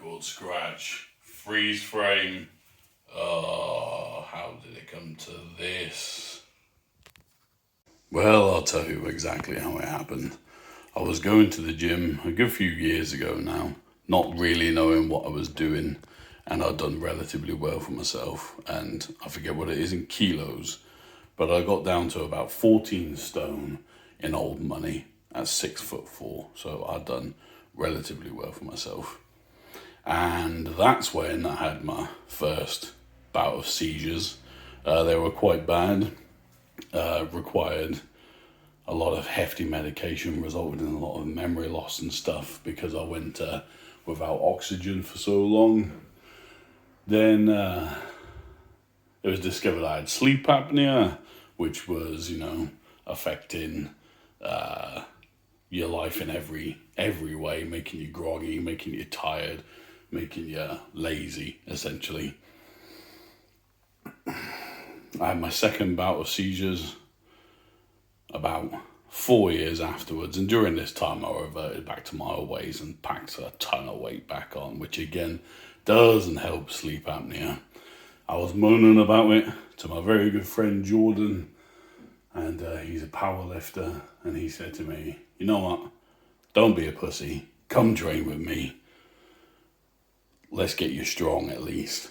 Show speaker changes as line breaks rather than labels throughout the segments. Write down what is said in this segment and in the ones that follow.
record scratch, freeze frame. Oh, how did it come to this? Well, I'll tell you exactly how it happened. I was going to the gym a good few years ago now, not really knowing what I was doing, and I'd done relatively well for myself, and I forget what it is in kilos, but I got down to about 14 stone in old money at 6'4", so I'd done relatively well for myself. And that's when I had my first bout of seizures. They were quite bad, required a lot of hefty medication, resulted in a lot of memory loss and stuff because I went without oxygen for so long. Then it was discovered I had sleep apnea, which was, affecting your life in every way, making you groggy, making you tired, making you lazy, essentially. I had my second bout of seizures about 4 years afterwards, and during this time I reverted back to my old ways and packed a ton of weight back on, which again doesn't help sleep apnea. I was moaning about it to my very good friend Jordan, and he's a power lifter, and he said to me, you know what, don't be a pussy, come train with me, let's get you strong at least,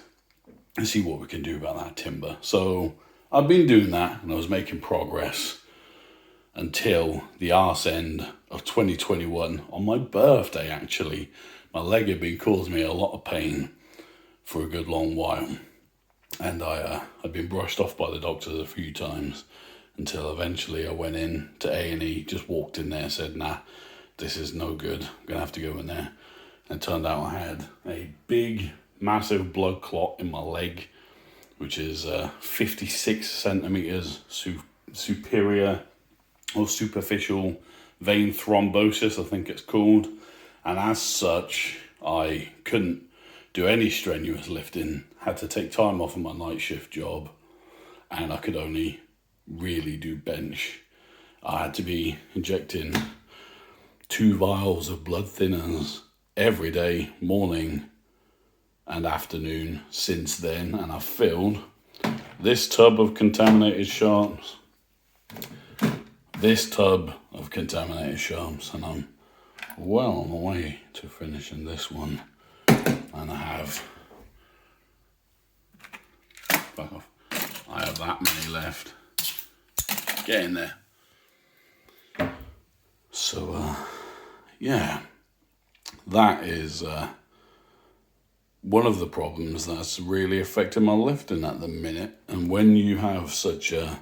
and see what we can do about that timber. So I've been doing that, and I was making progress until the arse end of 2021, on my birthday actually. My leg had been causing me a lot of pain for a good long while, and I'd been brushed off by the doctors a few times until eventually I went in to A&E, just walked in there, said, nah, this is no good, I'm gonna have to go in there. And it turned out I had a big, massive blood clot in my leg, which is 56 centimeters superior or superficial vein thrombosis, I think it's called. And as such, I couldn't do any strenuous lifting, had to take time off of my night shift job, and I could only really do bench. I had to be injecting 2 vials of blood thinners every day, morning and afternoon since then, and I filled this tub of contaminated sharps, and I'm well on the way to finishing this one, and I have that many left. Get in there. So yeah, that is one of the problems that's really affecting my lifting at the minute. And when you have such a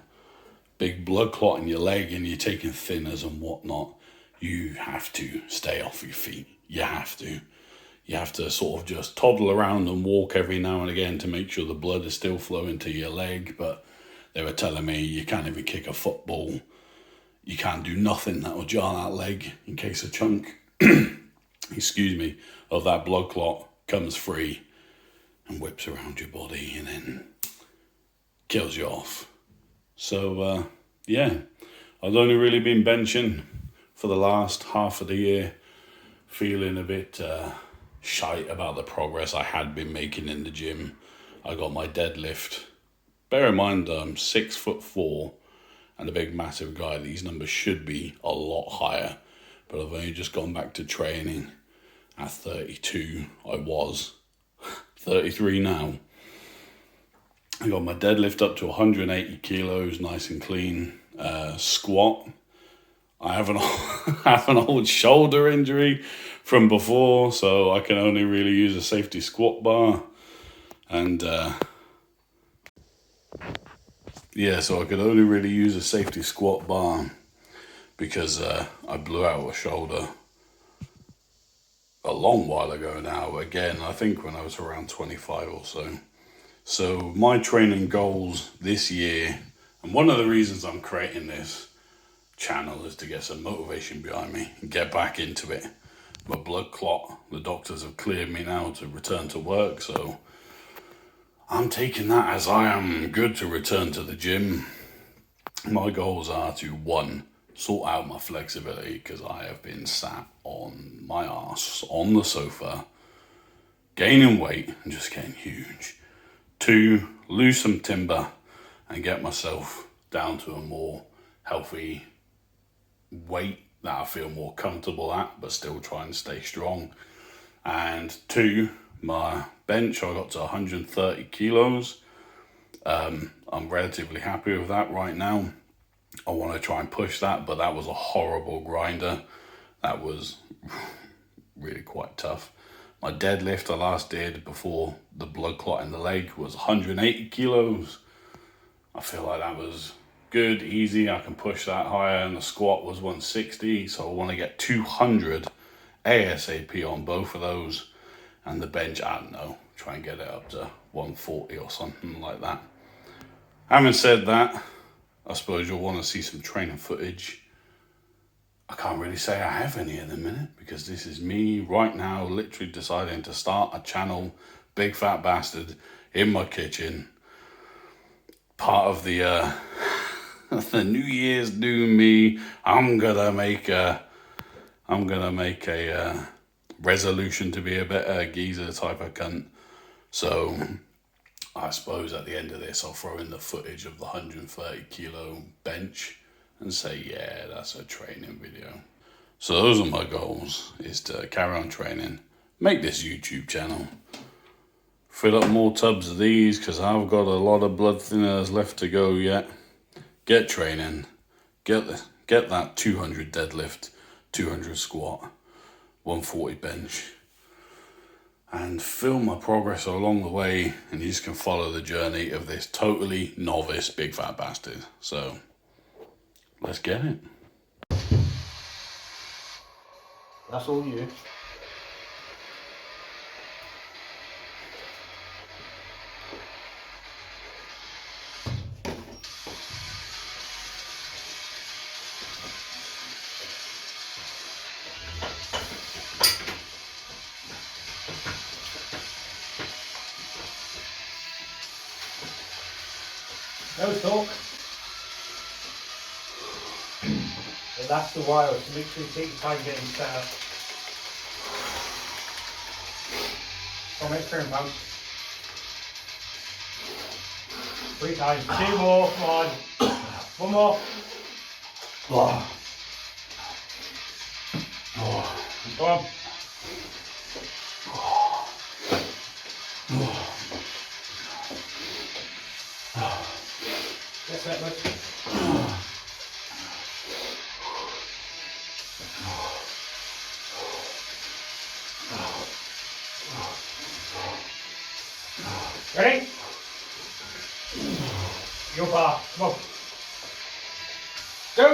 big blood clot in your leg and you're taking thinners and whatnot, you have to stay off your feet. You have to sort of just toddle around and walk every now and again to make sure the blood is still flowing to your leg. But they were telling me you can't even kick a football. You can't do nothing that will jar that leg in case a chunk, excuse me, of that blood clot comes free and whips around your body and then kills you off. So, yeah, I've only really been benching for the last half of the year, feeling a bit shite about the progress I had been making in the gym. I got my deadlift. Bear in mind, I'm 6'4", and a big massive guy. These numbers should be a lot higher, but I've only just gone back to training at 32. I was 33 now. I got my deadlift up to 180 kilos, nice and clean. Squat, I have an old shoulder injury from before, so I can only really use a safety squat bar. And so I could only really use a safety squat bar because I blew out a shoulder a long while ago now. Again, I think when I was around 25 or so. So my training goals this year, and one of the reasons I'm creating this channel is to get some motivation behind me and get back into it. My blood clot, the doctors have cleared me now to return to work, so I'm taking that as I am good to return to the gym. My goals are to, 1, sort out my flexibility, because I have been sat on my ass on the sofa gaining weight and just getting huge. 2, lose some timber and get myself down to a more healthy weight that I feel more comfortable at, but still try and stay strong. And 2, my bench, I got to 130 kilos. I'm relatively happy with that right now. I want to try and push that, but that was a horrible grinder. That was really quite tough. My deadlift I last did before the blood clot in the leg was 180 kilos. I feel like that was good, easy. I can push that higher, and the squat was 160. So I want to get 200 ASAP on both of those. And the bench, I don't know, try and get it up to 140 or something like that. Having said that, I suppose you'll want to see some training footage. I can't really say I have any at the minute because this is me right now literally deciding to start a channel, big fat bastard, in my kitchen. Part of the the New Year's new me. I'm gonna make a resolution to be a better geezer type of cunt. So I suppose at the end of this I'll throw in the footage of the 130 kilo bench and say, yeah, that's a training video. So those are my goals, is to carry on training, make this YouTube channel, fill up more tubs of these because I've got a lot of blood thinners left to go yet. Get training, get that 200 deadlift, 200 squat, 140 bench, and film my progress along the way, and you just can follow the journey of this totally novice big fat bastard. So let's get it.
That's all you. No talk. And that's the while, so make sure you take your time getting set up. Come in, turn bounce. 3 times. 2 more, come on. 1 more. Oh. Oh. Come on. Get set, bud. Ready? Your bar. Come on. Go,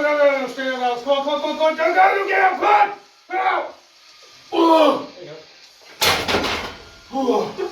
straight out. Come on. Go, get out, come on. Get out. There you go.